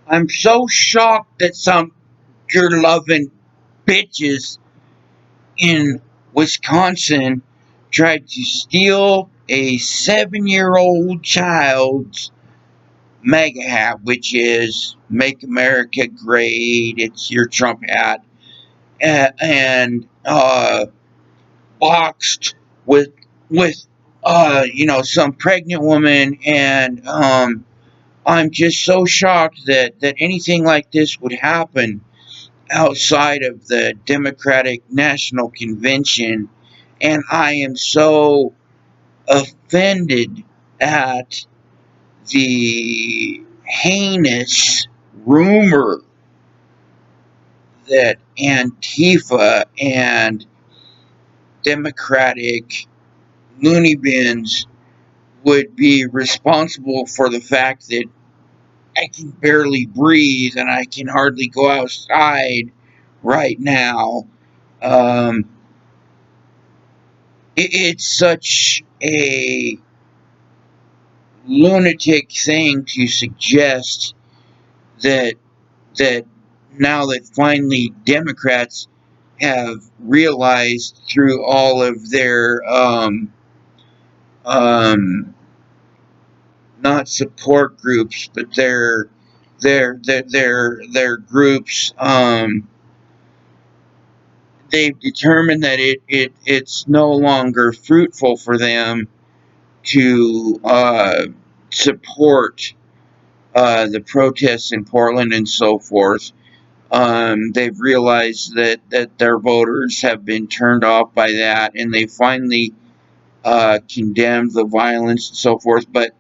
I'm so shocked that some good loving bitches in Wisconsin tried to steal a 7-year-old child's MAGA hat, which is Make America Great. It's your Trump hat, and boxed with some pregnant woman, and I'm just so shocked that anything like this would happen outside of the Democratic National Convention, and I am so offended at the heinous rumor that Antifa and Democratic loony bins would be responsible for the fact that I can barely breathe and I can hardly go outside right now. Um, it's such a lunatic thing to suggest that that now that finally Democrats have realized through all of their um, not support groups, but their groups. They've determined that it's no longer fruitful for them to support the protests in Portland and so forth. They've realized that their voters have been turned off by that, and they finally condemned the violence and so forth. But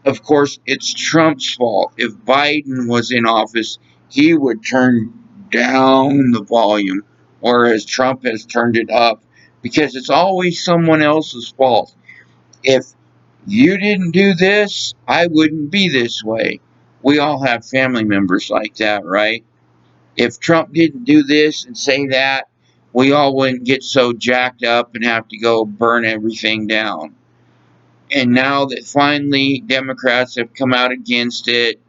of course, it's Trump's fault. If Biden was in office, he would turn down the volume, whereas Trump has turned it up because it's always someone else's fault. If you didn't do this, I wouldn't be this way. We all have family members like that, right? If Trump didn't do this and say that, we all wouldn't get so jacked up and have to go burn everything down. And now that finally Democrats have come out against it,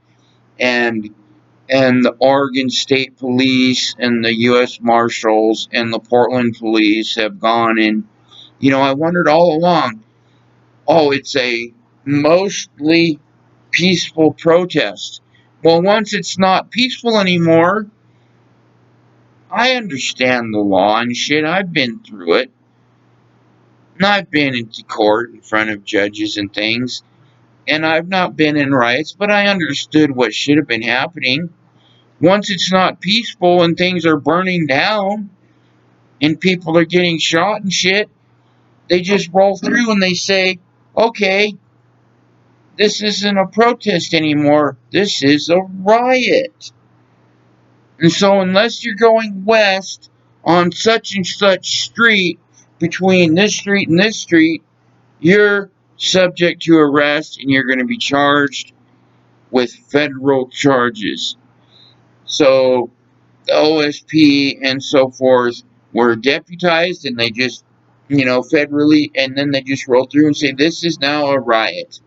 and the Oregon State Police and the U.S. Marshals and the Portland Police have gone, and I wondered all along, oh, it's a mostly peaceful protest. Well, once it's not peaceful anymore, I understand the law and shit. I've been through it. And I've been into court in front of judges and things. And I've not been in riots, but I understood what should have been happening. Once it's not peaceful and things are burning down and people are getting shot and shit, they just roll through and they say, okay, this isn't a protest anymore. This is a riot. And so, unless you're going west on such and such street, between this street and this street, you're subject to arrest and you're going to be charged with federal charges. So, the OSP and so forth were deputized and they just, federally, and then they just roll through and say, this is now a riot.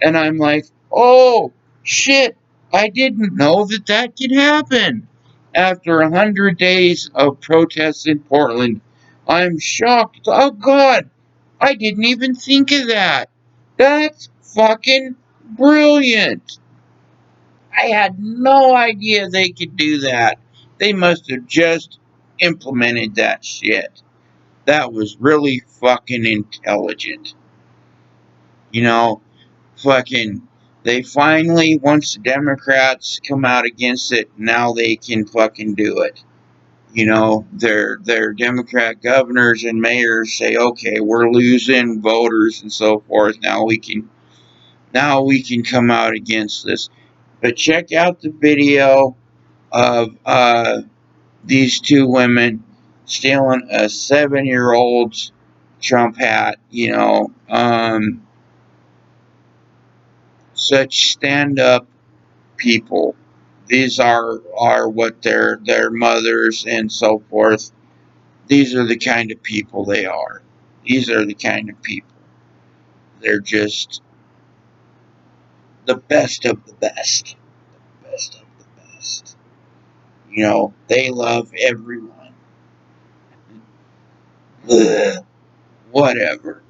And I'm like, oh, shit, I didn't know that could happen. After 100 days of protests in Portland, I'm shocked. Oh, God, I didn't even think of that. That's fucking brilliant. I had no idea they could do that. They must have just implemented that shit. That was really fucking intelligent. You know, fucking, they finally, once the Democrats come out against it, now they can fucking do it. Their Democrat governors and mayors say, okay, we're losing voters and so forth. Now we can come out against this. But check out the video of these two women stealing a 7-year-old's Trump hat. Such stand-up people. These are what their mothers and so forth. These are the kind of people they are. These are the kind of people. They're just the best of the best. Best of the You know, they love everyone. Ugh, whatever.